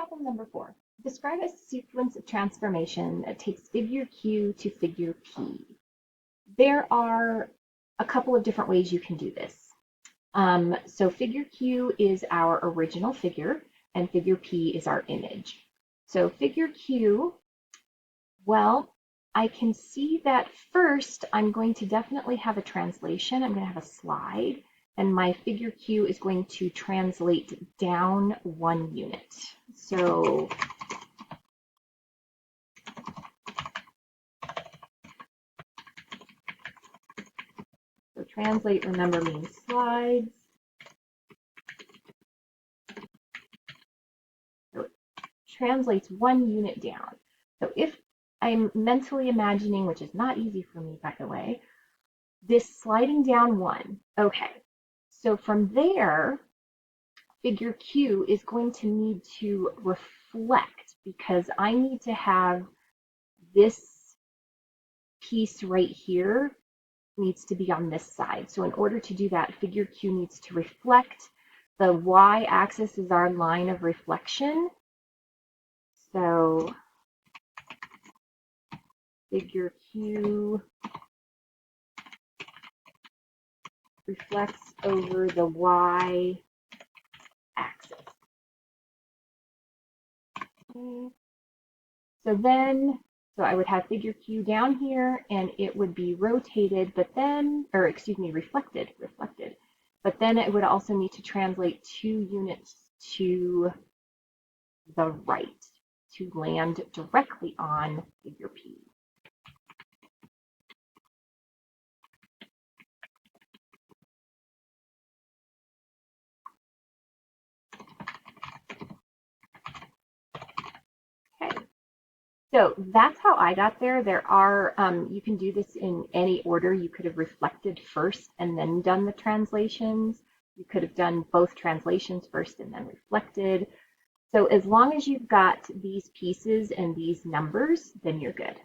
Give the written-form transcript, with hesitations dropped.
Problem number 4. Describe a sequence of transformation that takes figure Q to figure P. There are a couple of different ways you can do this. So figure Q is our original figure, and figure P is our image. So figure Q, well, I can see that first I'm going to definitely have a translation. I'm going to have a slide, and my figure Q is going to translate down 1 unit. So translate, remember, means slides. So it translates 1 unit down. So if I'm mentally imagining, which is not easy for me, by the way, this sliding down 1. Okay, so from there, figure Q is going to need to reflect because I need to have this piece right here needs to be on this side. So in order to do that, figure Q needs to reflect. The y-axis is our line of reflection. So figure Q reflects over the y-axis. Okay. So I would have figure Q down here and it would be rotated, but then, or excuse me, reflected. But then it would also need to translate 2 units to the right to land directly on figure P. Okay, so that's how I got there. There are, you can do this in any order. You could have reflected first and then done the translations. You could have done both translations first and then reflected. So as long as you've got these pieces and these numbers, then you're good.